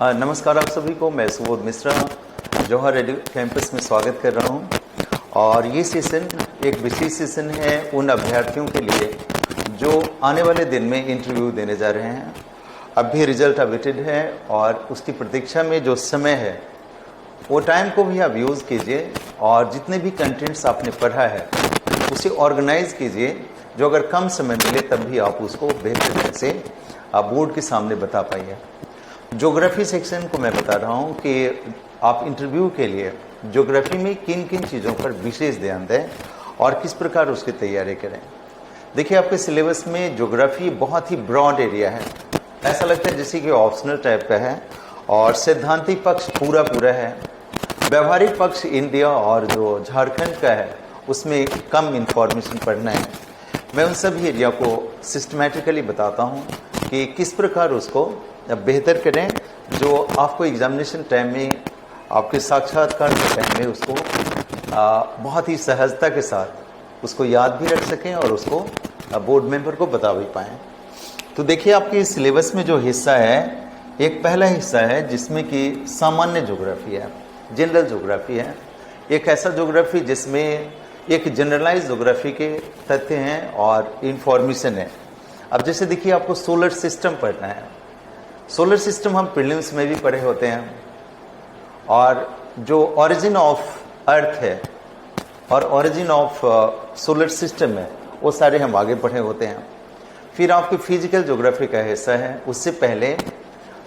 नमस्कार आप सभी को। मैं सुबोध मिश्रा जौहर एडु कैंपस में स्वागत कर रहा हूं। और ये सेशन एक विशेष सेशन है उन अभ्यर्थियों के लिए जो आने वाले दिन में इंटरव्यू देने जा रहे हैं। अब भी रिजल्ट अवेटेड है और उसकी प्रतीक्षा में जो समय है वो टाइम को भी आप यूज़ कीजिए और जितने भी कंटेंट्स आपने पढ़ा है उसे ऑर्गेनाइज कीजिए, जो अगर कम समय मिले तब भी आप उसको बेहतर ढंग से आप बोर्ड के सामने बता पाइए। ज्योग्राफी सेक्शन को मैं बता रहा हूँ कि आप इंटरव्यू के लिए ज्योग्राफी में किन किन चीज़ों पर विशेष ध्यान दें और किस प्रकार उसकी तैयारी करें। देखिए, आपके सिलेबस में ज्योग्राफी बहुत ही ब्रॉड एरिया है, ऐसा लगता है जैसे कि ऑप्शनल टाइप का है, और सैद्धांतिक पक्ष पूरा है। व्यवहारिक पक्ष इंडिया और जो झारखंड का है उसमें कम इंफॉर्मेशन पढ़ना है। मैं उन सभी एरिया को सिस्टमेटिकली बताता हूँ कि किस प्रकार उसको बेहतर करें, जो आपको एग्जामिनेशन टाइम में, आपके साक्षात्कार के टाइम में उसको बहुत ही सहजता के साथ उसको याद भी रख सकें और उसको बोर्ड मेंबर को बता भी पाएँ। तो देखिए, आपके सिलेबस में जो हिस्सा है, एक पहला हिस्सा है जिसमें कि सामान्य ज्योग्राफी है, जनरल ज्योग्राफी है। एक ऐसा ज्योग्राफी जिसमें एक जनरलाइज ज्योग्राफी के तथ्य हैं और इंफॉर्मेशन है। अब जैसे देखिए, आपको सोलर सिस्टम पढ़ना है। सोलर सिस्टम हम प्रीलिम्स में भी पढ़े होते हैं, और जो ओरिजिन ऑफ अर्थ है और ओरिजिन ऑफ सोलर सिस्टम है वो सारे हम आगे पढ़े होते हैं। फिर आपकी फिजिकल ज्योग्राफी का हिस्सा है, उससे पहले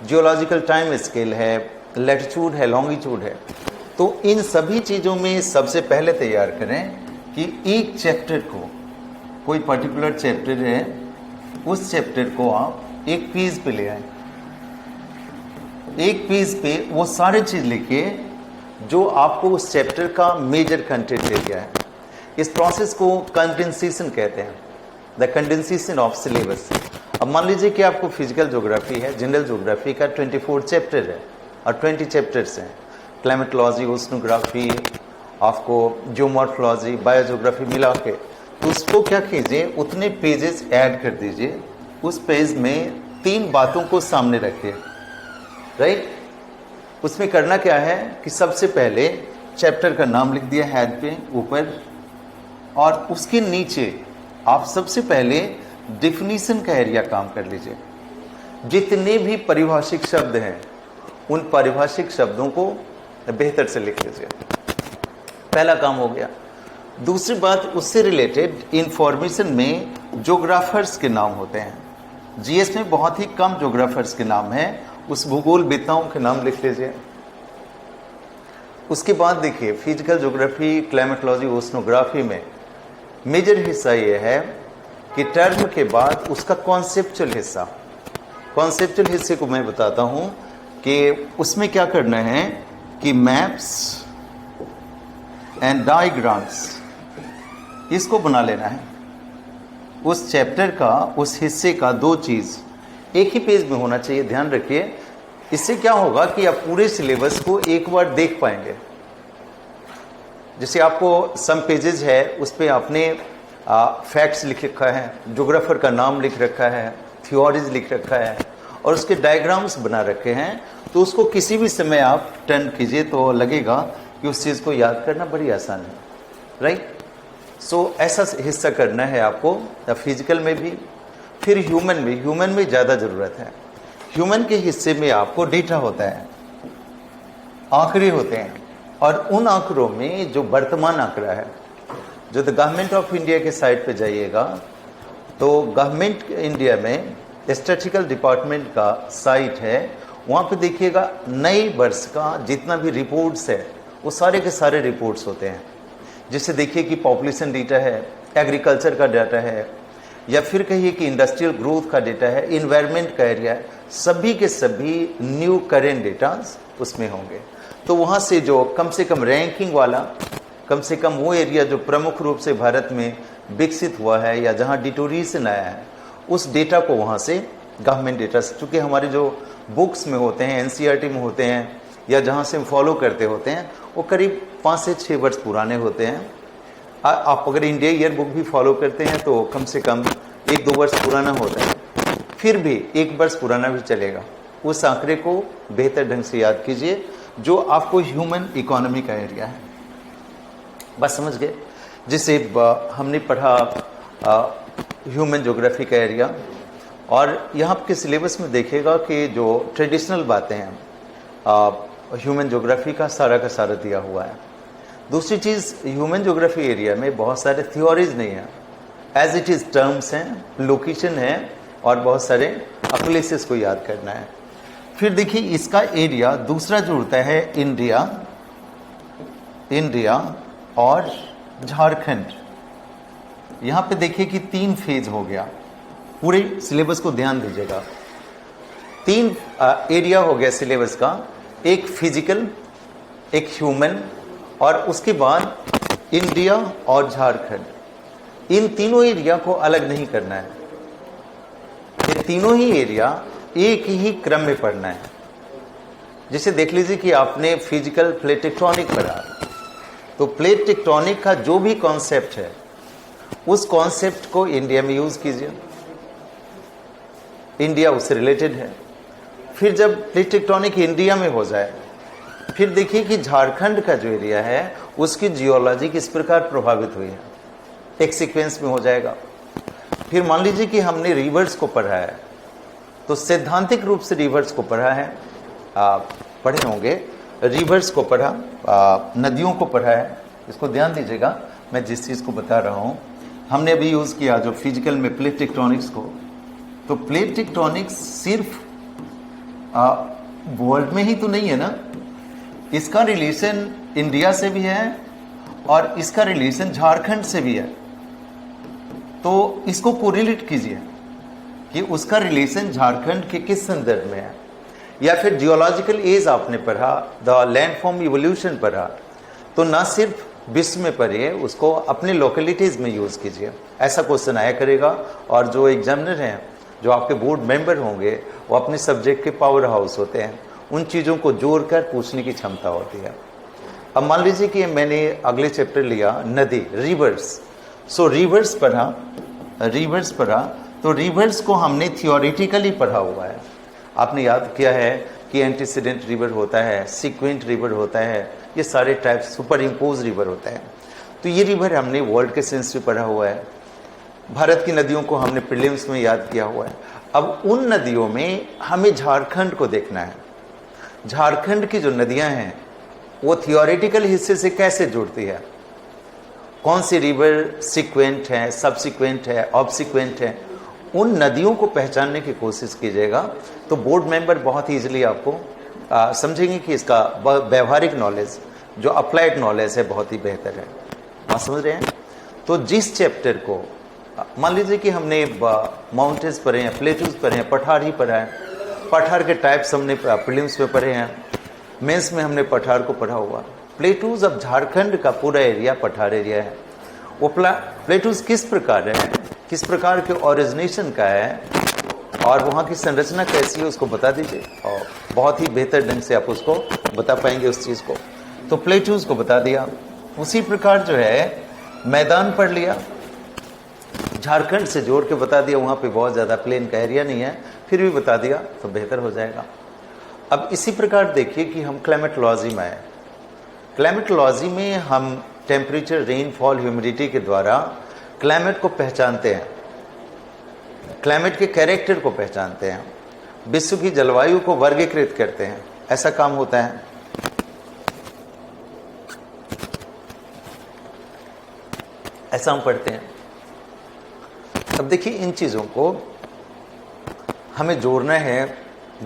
जियोलॉजिकल टाइम स्केल है, लैटिट्यूड है, लॉन्गिट्यूड है। तो इन सभी चीज़ों में सबसे पहले तैयार करें कि एक चैप्टर को, कोई पर्टिकुलर चैप्टर है, उस चैप्टर को आप एक पेज पे ले आए। एक पेज पे वो सारी चीज़ लिखिए जो आपको उस चैप्टर का मेजर कंटेंट दे गया है। इस प्रोसेस को कंडेंसेशन कहते हैं, द कंडेंसेशन ऑफ सिलेबस। अब मान लीजिए कि आपको फिजिकल ज्योग्राफी है, जनरल ज्योग्राफी का 24 चैप्टर है और 20 चैप्टर्स हैं। क्लाइमेटोलॉजी, ओशनोग्राफी, आपको जियोमॉर्फोलॉजी, बायोज्योग्राफी मिला के, तो उसको क्या कीजिए, उतने पेजेस ऐड कर दीजिए। उस पेज में 3 बातों को सामने रखिए, राइट। उसमें करना क्या है कि सबसे पहले चैप्टर का नाम लिख दिया हेड पे ऊपर, और उसके नीचे आप सबसे पहले डेफिनीशन का एरिया काम कर लीजिए। जितने भी पारिभाषिक शब्द हैं उन पारिभाषिक शब्दों को बेहतर से लिख लीजिए। पहला काम हो गया। दूसरी बात, उससे रिलेटेड इंफॉर्मेशन में ज्योग्राफर्स के नाम होते हैं। जीएस में बहुत ही कम ज्योग्राफर्स के नाम हैं, उस भूगोल वेताओं के नाम लिख लीजिए। उसके बाद देखिए, फिजिकल ज्योग्राफी, क्लाइमेटोलॉजी, ओशनोग्राफी में मेजर हिस्सा ये है कि टर्म के बाद उसका कॉन्सेप्चुअल हिस्सा, कॉन्सेप्चुअल हिस्से को मैं बताता हूं कि उसमें क्या करना है कि मैप्स एंड डायग्राम्स इसको बना लेना है। उस चैप्टर का, उस हिस्से का 2 चीज़ एक ही पेज में होना चाहिए, ध्यान रखिए। इससे क्या होगा कि आप पूरे सिलेबस को एक बार देख पाएंगे। जैसे आपको सम पेजेस है, उस पर आपने फैक्ट्स लिख रखा है, ज्योग्राफर का नाम लिख रखा है, थ्योरीज लिख रखा है और उसके डायग्राम्स बना रखे हैं, तो उसको किसी भी समय आप टर्न कीजिए तो लगेगा कि उस चीज़ को याद करना बड़ी आसान है, राइट। सो ऐसा हिस्सा करना है आपको फिजिकल में भी। फिर ह्यूमन में ज़्यादा ज़रूरत है। ह्यूमन के हिस्से में आपको डेटा होता है, आंकड़े होते हैं, और उन आंकड़ों में जो वर्तमान आंकड़ा है, जो द गवर्नमेंट ऑफ इंडिया के साइट पे जाइएगा तो गवर्नमेंट इंडिया में स्टैटिस्टिकल डिपार्टमेंट का साइट है, वहाँ पे देखिएगा नए वर्ष का जितना भी रिपोर्ट्स है वो सारे के सारे रिपोर्ट्स होते हैं। जैसे देखिए कि पॉपुलेशन डेटा है, एग्रीकल्चर का डाटा है, या फिर कहिए कि इंडस्ट्रियल ग्रोथ का डेटा है, इन्वायरमेंट का एरिया है, सभी के सभी न्यू करेंट डेटा उसमें होंगे। तो वहाँ से जो कम से कम रैंकिंग वाला, कम से कम वो एरिया जो प्रमुख रूप से भारत में विकसित हुआ है या जहाँ डिटोरेशन आया है, उस डेटा को वहाँ से गवर्नमेंट डेटा से, चूँकि हमारे जो बुक्स में होते हैं, एनसीईआरटी में होते हैं, या जहाँ से हम फॉलो करते होते हैं, वो करीब 5 से 6 वर्ष पुराने होते हैं। आप अगर इंडिया ईयर बुक भी फॉलो करते हैं तो कम से कम 1-2 वर्ष पुराना होता है, फिर भी 1 वर्ष पुराना भी चलेगा। उस आंकड़े को बेहतर ढंग से याद कीजिए जो आपको ह्यूमन इकोनॉमी का एरिया है। बस समझ गए? जिसे हमने पढ़ा ह्यूमन ज्योग्राफी का एरिया। और यहाँ के सिलेबस में देखिएगा कि जो ट्रेडिशनल बातें हैं ह्यूमन ज्योग्राफी का सारा दिया हुआ है। दूसरी चीज़, ह्यूमन ज्योग्राफी एरिया में बहुत सारे थ्योरीज नहीं है, एज इट इज़ टर्म्स हैं, लोकेशन है और बहुत सारे प्लेसेस को याद करना है। फिर देखिए इसका एरिया दूसरा जुड़ता है इंडिया और झारखंड। यहाँ पे देखिए कि 3 फेज हो गया। पूरे सिलेबस को ध्यान दीजिएगा, 3 एरिया हो गया सिलेबस का, एक फिजिकल, एक ह्यूमन और उसके बाद इंडिया और झारखंड। इन तीनों एरिया को अलग नहीं करना है, ये तीनों ही एरिया एक ही क्रम में पढ़ना है। जैसे देख लीजिए कि आपने फिजिकल प्लेट टेक्टोनिक पढ़ा, तो प्लेट टेक्टोनिक का जो भी कॉन्सेप्ट है उस कॉन्सेप्ट को इंडिया में यूज कीजिए, इंडिया उससे रिलेटेड है। फिर जब प्लेट टेक्टोनिक इंडिया में हो जाए, फिर देखिए कि झारखंड का जो एरिया है उसकी जियोलॉजी किस प्रकार प्रभावित हुई है, एक सीक्वेंस में हो जाएगा। फिर मान लीजिए कि हमने रिवर्स को पढ़ा है, तो सैद्धांतिक रूप से रिवर्स को पढ़ा है, पढ़े होंगे, रिवर्स को पढ़ा, नदियों को पढ़ा है। इसको ध्यान दीजिएगा, मैं जिस चीज़ को बता रहा हूँ। हमने अभी यूज़ किया जो फिजिकल में प्लेट टेक्टोनिक्स को, तो प्लेट टेक्टोनिक्स सिर्फ वर्ल्ड में ही तो नहीं है ना, इसका रिलेशन इंडिया से भी है और इसका रिलेशन झारखंड से भी है। तो इसको कोरिलेट कीजिए कि उसका रिलेशन झारखंड के किस संदर्भ में है। या फिर जियोलॉजिकल एज आपने पढ़ा, द लैंडफॉर्म इवोल्यूशन पढ़ा, तो ना सिर्फ विश्व में पढ़िए, उसको अपने लोकेलिटीज़ में यूज़ कीजिए। ऐसा क्वेश्चन आया करेगा और जो एग्जामिनर हैं, जो आपके बोर्ड मेंबर होंगे, वो अपने सब्जेक्ट के पावर हाउस होते हैं, उन चीज़ों को जोड़कर पूछने की क्षमता होती है। अब मान लीजिए कि मैंने अगले चैप्टर लिया नदी, रिवर्स। सो रिवर्स पढ़ा, तो रिवर्स को हमने थियोरेटिकली पढ़ा हुआ है। आपने याद किया है कि एंटीसीडेंट रिवर होता है, सीक्वेंट रिवर होता है, ये सारे टाइप सुपर इम्पोज रिवर होता है। तो ये रिवर हमने वर्ल्ड के सेंस में पढ़ा हुआ है। भारत की नदियों को हमने प्रीलिम्स में याद किया हुआ है। अब उन नदियों में हमें झारखंड को देखना है। झारखंड की जो नदियां हैं वो थियोरेटिकल हिस्से से कैसे जुड़ती है, कौन सी रिवर सीक्वेंट है, सबसीक्वेंट है, ऑब्सीक्वेंट है, उन नदियों को पहचानने की कोशिश कीजिएगा। तो बोर्ड मेंबर बहुत ईजिली आपको समझेंगे कि इसका व्यवहारिक नॉलेज, जो अप्लाइड नॉलेज है, बहुत ही बेहतर है। आप समझ रहे हैं? तो जिस चैप्टर को मान लीजिए कि हमने माउंटेन्स पढ़े हैं, प्लेटूज पढ़े हैं, पठार ही पढ़ा है, पठार के टाइप्स हमने प्रीलिम्स में पढ़े हैं, मेंस में हमने पठार को पढ़ा हुआ। प्लेटूज अब झारखंड का पूरा एरिया पठार एरिया है। वो प्लेटूज किस प्रकार है, किस प्रकार के ओरिजिनेशन का है और वहाँ की संरचना कैसी है, उसको बता दीजिए और बहुत ही बेहतर ढंग से आप उसको बता पाएंगे उस चीज़ को। तो प्लेटूज को बता दिया। उसी प्रकार जो है मैदान पढ़ लिया, झारखंड से जोड़ के बता दिया, वहाँ पे बहुत ज़्यादा प्लेन का एरिया नहीं है, फिर भी बता दिया तो बेहतर हो जाएगा। अब इसी प्रकार देखिए कि हम क्लाइमेटोलॉजी में आए। क्लाइमेटोलॉजी में हम टेम्परेचर, रेनफॉल, ह्यूमिडिटी के द्वारा क्लाइमेट को पहचानते हैं, क्लाइमेट के कैरेक्टर को पहचानते हैं, विश्व की जलवायु को वर्गीकृत करते हैं। ऐसा काम होता है। ऐसा हम पढ़ते हैं। अब देखिए इन चीज़ों को हमें जोड़ना है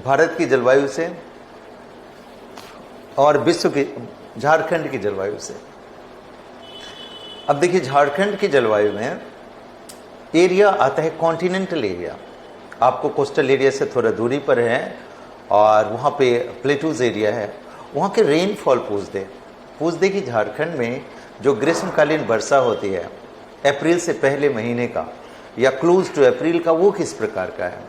भारत की जलवायु से और विश्व की, झारखंड की जलवायु से। अब देखिए झारखंड की जलवायु में एरिया आता है कॉन्टिनेंटल एरिया, आपको कोस्टल एरिया से थोड़ा दूरी पर है और वहाँ पे प्लेटूज एरिया है। वहाँ के रेनफॉल पूछ दे कि झारखंड में जो ग्रीष्मकालीन वर्षा होती है अप्रैल से पहले महीने का या क्लोज टू अप्रैल का, वो किस प्रकार का है।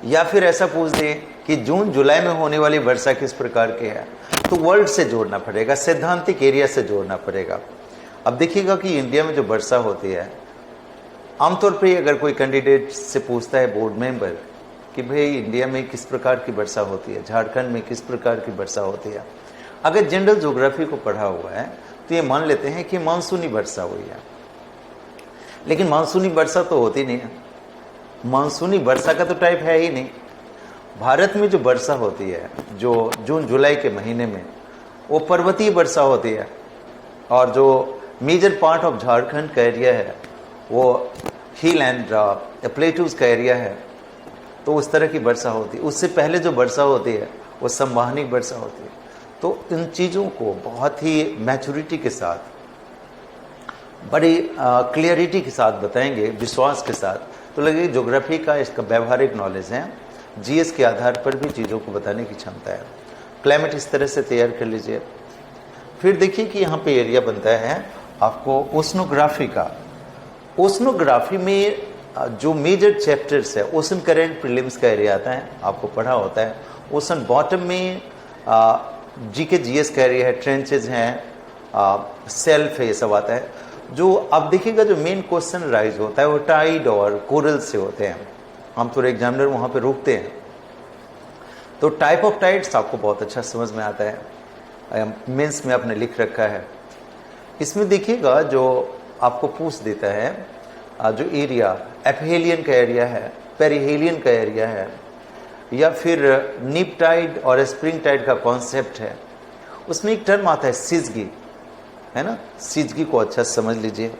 या फिर ऐसा पूछ दे कि जून जुलाई में होने वाली वर्षा किस प्रकार की है। तो वर्ल्ड से जोड़ना पड़ेगा, सैद्धांतिक एरिया से जोड़ना पड़ेगा। अब देखिएगा कि इंडिया में जो वर्षा होती है, आमतौर पे अगर कोई कैंडिडेट से पूछता है बोर्ड मेंबर कि भाई इंडिया में किस प्रकार की वर्षा होती है, झारखंड में किस प्रकार की वर्षा होती है। अगर जनरल ज्योग्राफी को पढ़ा हुआ है तो ये मान लेते हैं कि मानसूनी वर्षा हुई है, लेकिन मानसूनी वर्षा तो होती नहीं है। मानसूनी वर्षा का तो टाइप है ही नहीं। भारत में जो वर्षा होती है, जो जून जुलाई के महीने में, वो पर्वतीय वर्षा होती है, और जो मेजर पार्ट ऑफ झारखंड का एरिया है वो हिल एंड प्लेटूज का एरिया है, तो उस तरह की वर्षा होती है। उससे पहले जो वर्षा होती है वो संवहनी वर्षा होती है। तो इन चीज़ों को बहुत ही मैच्योरिटी के साथ, बड़ी क्लियरिटी के साथ बताएंगे, विश्वास के साथ, तो लगेगा ज्योग्राफी का इसका व्यवहारिक नॉलेज है। जीएस के आधार पर भी चीज़ों को बताने की क्षमता है। क्लाइमेट इस तरह से तैयार कर लीजिए। फिर देखिए कि यहाँ पे एरिया बनता है आपको ओशनोग्राफी का। ओशनोग्राफी में जो मेजर चैप्टर्स है, ओशन करंट प्रीलिम्स का एरिया आता है, आपको पढ़ा होता है। ओशन बॉटम में जीके जीएस का एरिया है, ट्रेंचेज हैं, सेल्फ है, ये सब आता है। जो आप देखिएगा जो मेन क्वेश्चन राइज होता है वो टाइड और कोरल से होते हैं। आमतौर एग्जामिनर वहाँ पे रुकते हैं, तो टाइप ऑफ टाइड्स आपको बहुत अच्छा समझ में आता है। मेंस में आपने लिख रखा है। इसमें देखिएगा जो आपको पूछ देता है जो एरिया एपहेलियन का एरिया है, पेरिहेलियन का एरिया है, या फिर नीप टाइड और स्प्रिंग टाइड का कॉन्सेप्ट है। उसमें एक टर्म आता है सिजगी, है ना। सिजगी को अच्छा समझ लीजिए।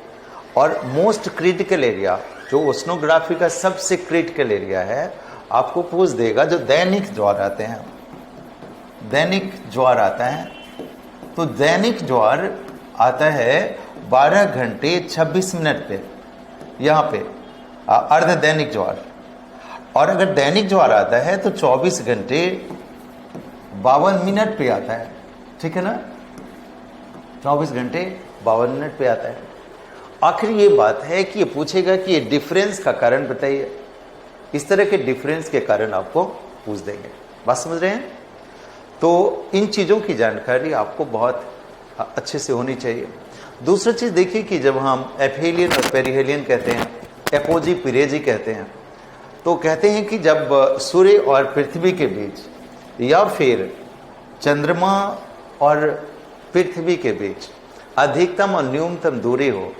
और मोस्ट क्रिटिकल एरिया जो ओशनोग्राफी का सबसे क्रिटिकल एरिया है, आपको पूछ देगा जो दैनिक ज्वार आते हैं। दैनिक ज्वार आता है, तो दैनिक ज्वार आता है 12 घंटे 26 मिनट पे, यहाँ पे अर्ध दैनिक ज्वार। और अगर दैनिक ज्वार आता है तो 24 घंटे 52 मिनट पे आता है, ठीक है ना। 24 घंटे 52 मिनट पे आता है। आखिर ये बात है कि ये पूछेगा कि ये डिफरेंस का कारण बताइए। इस तरह के डिफरेंस के कारण आपको पूछ देंगे। बात समझ रहे हैं। तो इन चीज़ों की जानकारी आपको बहुत अच्छे से होनी चाहिए। दूसरी चीज़ देखिए कि जब हम एपहेलियन और पेरिहेलियन कहते हैं, एपोजी पिरेजी कहते हैं, तो कहते हैं कि जब सूर्य और पृथ्वी के बीच या फिर चंद्रमा और पृथ्वी के बीच अधिकतम और न्यूनतम दूरी हो,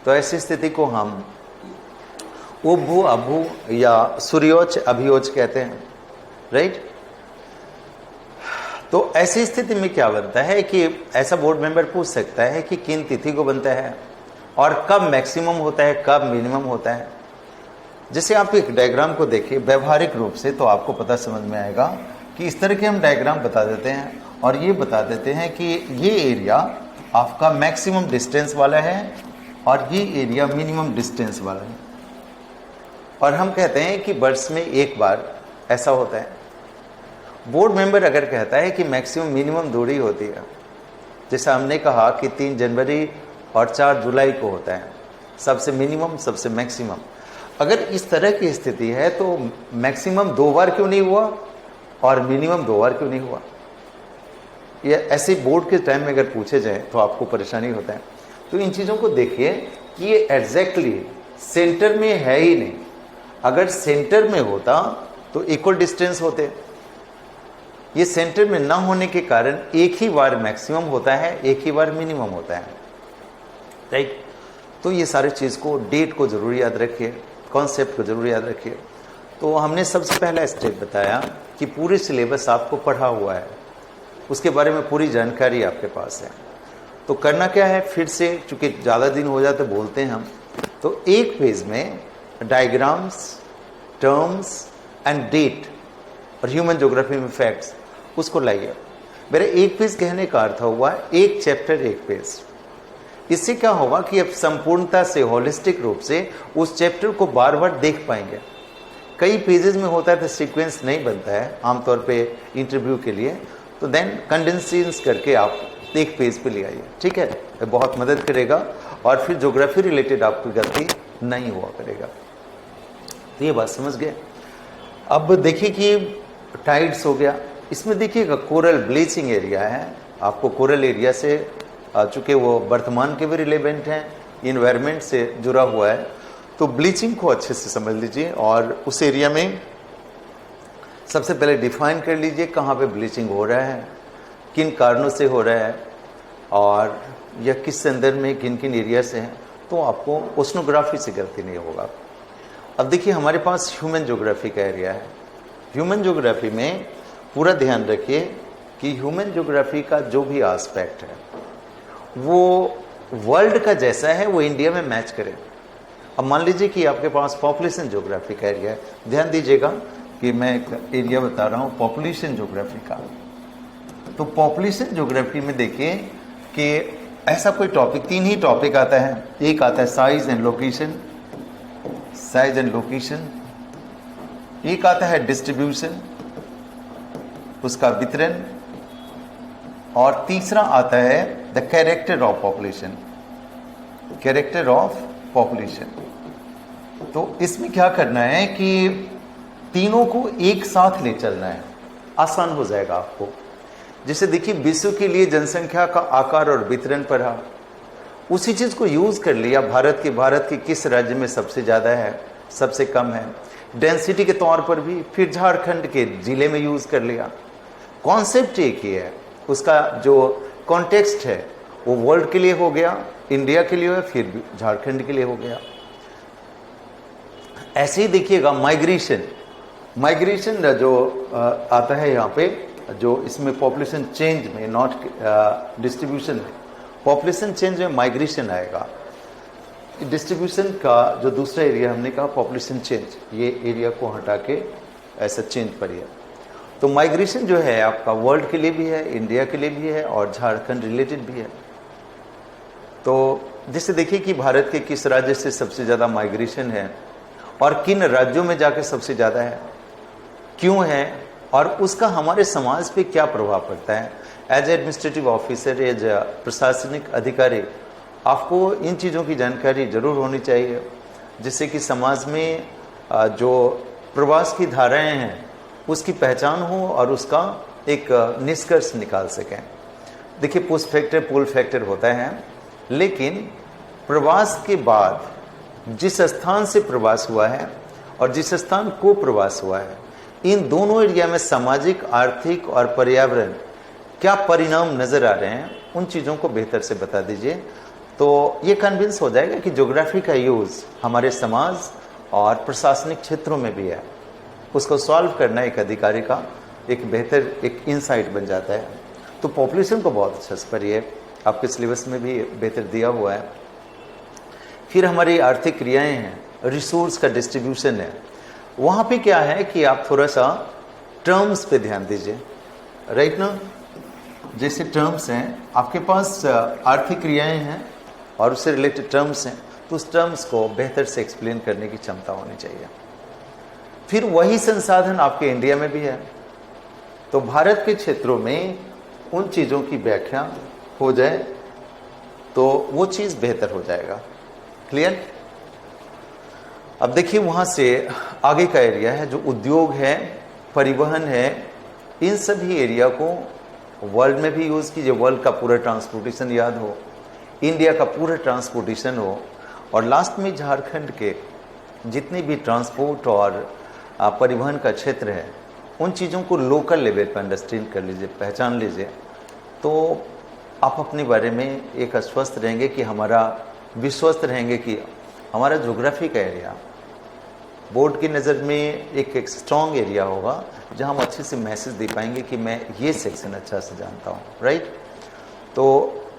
तो ऐसी स्थिति को हम उभु अभु या सूर्योच्च अभियोच्च कहते हैं, राइट। तो ऐसी स्थिति में क्या बनता है कि ऐसा बोर्ड मेंबर पूछ सकता है कि किन तिथि को बनता है और कब मैक्सिमम होता है, कब मिनिमम होता है। जैसे आप एक डायग्राम को देखिए व्यवहारिक रूप से, तो आपको पता समझ में आएगा कि इस तरह के हम डायग्राम बता देते हैं और ये बता देते हैं कि ये एरिया आपका मैक्सिमम डिस्टेंस वाला है और ये एरिया मिनिमम डिस्टेंस वाला है। और हम कहते हैं कि वर्ष में एक बार ऐसा होता है। बोर्ड मेंबर अगर कहता है कि मैक्सिमम मिनिमम दूरी होती है, जैसे हमने कहा कि 3 जनवरी और 4 जुलाई को होता है, सबसे मिनिमम सबसे मैक्सिमम। अगर इस तरह की स्थिति है तो मैक्सिमम 2 बार क्यों नहीं हुआ और मिनिमम 2 बार क्यों नहीं हुआ। ये ऐसे बोर्ड के टाइम में अगर पूछे जाए तो आपको परेशानी होता है। तो इन चीज़ों को देखिए कि ये एग्जैक्टली सेंटर में है ही नहीं। अगर सेंटर में होता तो इक्वल डिस्टेंस होते। ये सेंटर में ना होने के कारण एक ही बार मैक्सिमम होता है, एक ही बार मिनिमम होता है, राइट। तो ये सारी चीज़ को, डेट को जरूर याद रखिए, कॉन्सेप्ट को जरूर याद रखिए। तो हमने सबसे पहला स्टेप बताया कि पूरे सिलेबस आपको पढ़ा हुआ है, उसके बारे में पूरी जानकारी आपके पास है। तो करना क्या है, फिर से, चूंकि ज़्यादा दिन हो जाते बोलते हैं हम, तो एक पेज में डायग्राम्स, टर्म्स एंड डेट और ह्यूमन ज्योग्राफी में फैक्ट्स, उसको लाइए। मेरा एक पेज कहने का अर्थ हुआ एक चैप्टर एक पेज। इससे क्या होगा कि आप संपूर्णता से, होलिस्टिक रूप से उस चैप्टर को बार बार देख पाएंगे। कई पेजेस में होता है तो सीक्वेंस नहीं बनता है आमतौर पे इंटरव्यू के लिए, तो देन कंडेंसेशंस करके आप एक पेज पे ले आइए, ठीक है। ये बहुत मदद करेगा और फिर ज्योग्राफी रिलेटेड आपकी गलती नहीं हुआ करेगा। तो ये बात समझ गए। अब देखिए कि टाइड्स हो गया, इसमें देखिएगा कोरल ब्लीचिंग एरिया है। आपको कोरल एरिया से, चूँकि वो वर्तमान के भी रिलेवेंट हैं, इन्वायरमेंट से जुड़ा हुआ है, तो ब्लीचिंग को अच्छे से समझ लीजिए। और उस एरिया में सबसे पहले डिफाइन कर लीजिए कहाँ पे ब्लीचिंग हो रहा है, किन कारणों से हो रहा है, और या किस संदर्भ में किन किन एरिया से है, तो आपको ओशनोग्राफी से गलती नहीं होगा। अब देखिए हमारे पास ह्यूमन ज्योग्राफी का एरिया है। ह्यूमन ज्योग्राफी में पूरा ध्यान रखिए कि ह्यूमन ज्योग्राफी का जो भी एस्पेक्ट है वो वर्ल्ड का जैसा है वो इंडिया में मैच करे। अब मान लीजिए कि आपके पास पॉपुलेशन ज्योग्राफी का एरिया है, ध्यान दीजिएगा कि मैं एक एरिया बता रहा हूँ पॉपुलेशन ज्योग्राफी का। तो पॉपुलेशन ज्योग्राफी में देखिए कि ऐसा कोई टॉपिक, 3 ही टॉपिक आता है। एक आता है size and location, size and location, एक आता है डिस्ट्रीब्यूशन, उसका वितरण, और तीसरा आता है the character of population, character of population. तो इसमें क्या करना है कि तीनों को एक साथ ले चलना है, आसान हो जाएगा आपको। जैसे देखिए विश्व के लिए जनसंख्या का आकार और वितरण पढ़ा, उसी चीज को यूज कर लिया भारत के किस राज्य में सबसे ज्यादा है, सबसे कम है, डेंसिटी के तौर पर भी, फिर झारखंड के जिले में यूज कर लिया। कॉन्सेप्ट एक ही है, उसका जो कॉन्टेक्स्ट है वो वर्ल्ड के लिए हो गया, इंडिया के लिए हो, फिर झारखंड के लिए हो गया। ऐसे ही देखिएगा माइग्रेशन, माइग्रेशन जो आता है यहाँ पे, जो इसमें पॉपुलेशन चेंज में, नॉट डिस्ट्रीब्यूशन में, पॉपुलेशन चेंज में माइग्रेशन आएगा। डिस्ट्रीब्यूशन का जो दूसरा एरिया हमने कहा पॉपुलेशन चेंज, ये एरिया को हटा के ऐसा चेंज पड़िए। तो माइग्रेशन जो है आपका वर्ल्ड के लिए भी है, इंडिया के लिए भी है, और झारखंड रिलेटेड भी है। तो जैसे देखिए कि भारत के किस राज्य से सबसे ज़्यादा माइग्रेशन है और किन राज्यों में जाकर सबसे ज़्यादा है, क्यों है, और उसका हमारे समाज पे क्या प्रभाव पड़ता है। एज एडमिनिस्ट्रेटिव ऑफिसर, एज प्रशासनिक अधिकारी, आपको इन चीज़ों की जानकारी जरूर होनी चाहिए, जिससे कि समाज में जो प्रवास की धाराएं हैं उसकी पहचान हो और उसका एक निष्कर्ष निकाल सकें। देखिए पुश फैक्टर पुल फैक्टर होता है, लेकिन प्रवास के बाद जिस स्थान से प्रवास हुआ है और जिस स्थान को प्रवास हुआ है, इन दोनों एरिया में सामाजिक, आर्थिक और पर्यावरण क्या परिणाम नजर आ रहे हैं, उन चीज़ों को बेहतर से बता दीजिए। तो ये कन्विंस हो जाएगा कि ज्योग्राफी का यूज़ हमारे समाज और प्रशासनिक क्षेत्रों में भी है। उसको सॉल्व करना एक अधिकारी का एक बेहतर एक इंसाइट बन जाता है। तो पॉपुलेशन को बहुत अच्छा से पढ़िए, आपके सिलेबस में भी बेहतर दिया हुआ है। फिर हमारी आर्थिक क्रियाएं हैं, रिसोर्स का डिस्ट्रीब्यूशन है। वहाँ पे क्या है कि आप थोड़ा सा टर्म्स पे ध्यान दीजिए, राइट ना। जैसे टर्म्स हैं आपके पास, आर्थिक क्रियाएं हैं और उससे रिलेटेड टर्म्स हैं, तो उस टर्म्स को बेहतर से एक्सप्लेन करने की क्षमता होनी चाहिए। फिर वही संसाधन आपके इंडिया में भी है, तो भारत के क्षेत्रों में उन चीज़ों की व्याख्या हो जाए तो वो चीज़ बेहतर हो जाएगा। क्लियर। अब देखिए वहाँ से आगे का एरिया है जो उद्योग है, परिवहन है, इन सभी एरिया को वर्ल्ड में भी यूज़ कीजिए। वर्ल्ड का पूरा ट्रांसपोर्टेशन याद हो, इंडिया का पूरा ट्रांसपोर्टेशन हो, और लास्ट में झारखंड के जितने भी ट्रांसपोर्ट और परिवहन का क्षेत्र है उन चीज़ों को लोकल लेवल पर अंडरस्टैंड कर लीजिए, पहचान लीजिए, तो आप अपने बारे में एक आश्वस्त रहेंगे कि विश्वस्त रहेंगे कि हमारा ज्योग्राफी का एरिया बोर्ड की नज़र में एक स्ट्रॉन्ग एरिया होगा, जहां हम अच्छे से मैसेज दे पाएंगे कि मैं ये सेक्शन अच्छा से जानता हूँ, राइट। तो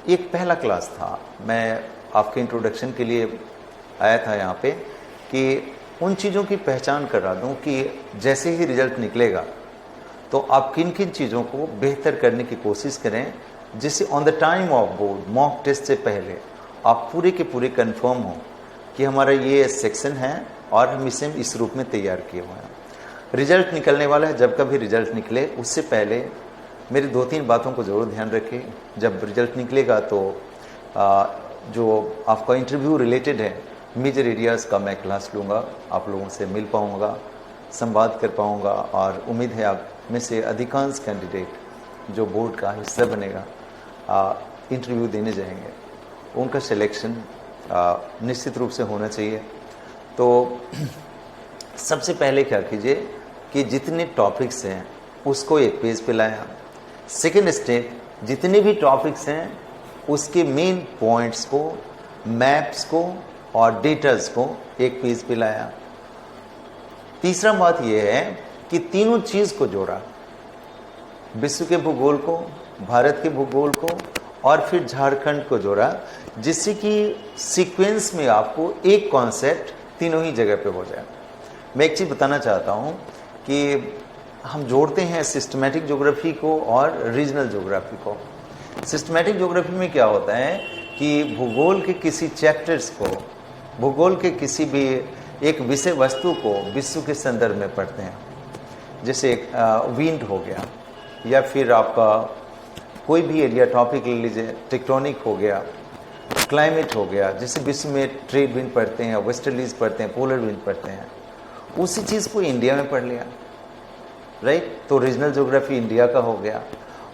एक पहला क्लास था, मैं आपके इंट्रोडक्शन के लिए आया था यहाँ पे कि उन चीज़ों की पहचान करा दूँ कि जैसे ही रिजल्ट निकलेगा तो आप किन किन चीज़ों को बेहतर करने की कोशिश करें, जिससे on the time of board mock test से पहले आप पूरे के पूरे कंफर्म हो कि हमारा ये सेक्शन है और हम इसे इस रूप में तैयार किए हुए हैं। रिजल्ट निकलने वाला है, जब कभी रिजल्ट निकले उससे पहले मेरी 2-3 बातों को ज़रूर ध्यान रखें। जब रिजल्ट निकलेगा तो जो आपका इंटरव्यू रिलेटेड है मेजर एरियाज़ का मैं क्लास लूँगा, आप लोगों से मिल पाऊँगा, संवाद कर पाऊँगा, और उम्मीद है आप में से अधिकांश कैंडिडेट जो बोर्ड का हिस्सा बनेगा इंटरव्यू देने जाएंगे, उनका सिलेक्शन निश्चित रूप से होना चाहिए। तो सबसे पहले क्या कीजिए कि जितने टॉपिक्स हैं उसको एक पेज पे लाया। सेकेंड स्टेप, जितने भी टॉपिक्स हैं उसके मेन पॉइंट्स को, मैप्स को और डेटास को एक पेज पे लाया। तीसरा बात यह है कि तीनों चीज को जोड़ा, विश्व के भूगोल को, भारत के भूगोल को और फिर झारखंड को जोड़ा, जिससे कि सीक्वेंस में आपको एक कॉन्सेप्ट तीनों ही जगह पे हो जाए। मैं एक चीज़ बताना चाहता हूँ कि हम जोड़ते हैं सिस्टमैटिक ज्योग्राफी को और रीजनल ज्योग्राफी को। सिस्टमैटिक ज्योग्राफी में क्या होता है कि भूगोल के किसी चैप्टर्स को, भूगोल के किसी भी एक विषय वस्तु को विश्व के संदर्भ में पढ़ते हैं। जैसे विंड हो गया, या फिर आपका कोई भी एरिया टॉपिक ले लीजिए, टेक्टोनिक हो गया, क्लाइमेट हो गया, जैसे विश्व में ट्रेड विंड पढ़ते हैं, वेस्टर्लीज पढ़ते हैं, पोलर विंड पढ़ते हैं। उसी चीज़ को इंडिया में पढ़ लिया, राइट। तो रीजनल ज्योग्राफी इंडिया का हो गया।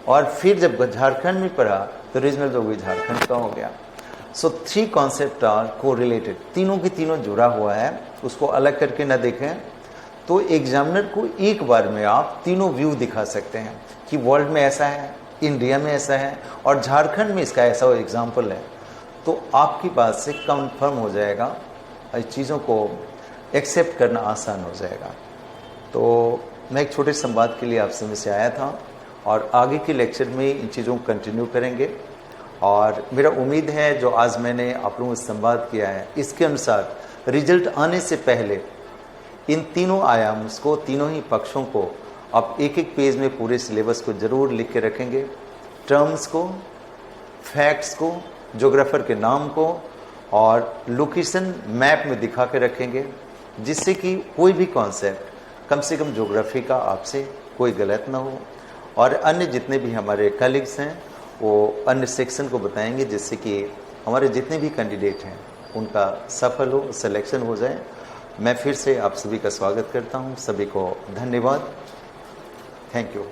और फिर जब झारखंड में पढ़ा तो रीजनल ज्योग्राफी झारखंड का हो गया। सो 3 कॉन्सेप्ट आर को रिलेटेड, तीनों के तीनों जुड़ा हुआ है, उसको अलग करके ना देखें। तो एग्जामिनर को एक बार में आप तीनों व्यू दिखा सकते हैं कि वर्ल्ड में ऐसा है, इंडिया में ऐसा है और झारखंड में इसका ऐसा एग्जाम्पल है। तो आपकी बात से कंफर्म हो जाएगा, इस चीज़ों को एक्सेप्ट करना आसान हो जाएगा। तो मैं एक छोटे संवाद के लिए आपसे में से आया था और आगे के लेक्चर में इन चीज़ों को कंटिन्यू करेंगे। और मेरा उम्मीद है जो आज मैंने आप लोगों से संवाद किया है, इसके अनुसार रिजल्ट आने से पहले इन तीनों आयाम्स को, तीनों ही पक्षों को आप एक एक पेज में पूरे सिलेबस को ज़रूर लिख के रखेंगे। टर्म्स को, फैक्ट्स को, ज्योग्राफर के नाम को और लोकेशन मैप में दिखा के रखेंगे, जिससे कि कोई भी कॉन्सेप्ट कम से कम ज्योग्राफी का आपसे कोई गलत ना हो। और अन्य जितने भी हमारे कलीग्स हैं वो अन्य सेक्शन को बताएंगे, जिससे कि हमारे जितने भी कैंडिडेट हैं उनका सफल हो, सिलेक्शन हो जाए। मैं फिर से आप सभी का स्वागत करता हूं। सभी को धन्यवाद। Thank you.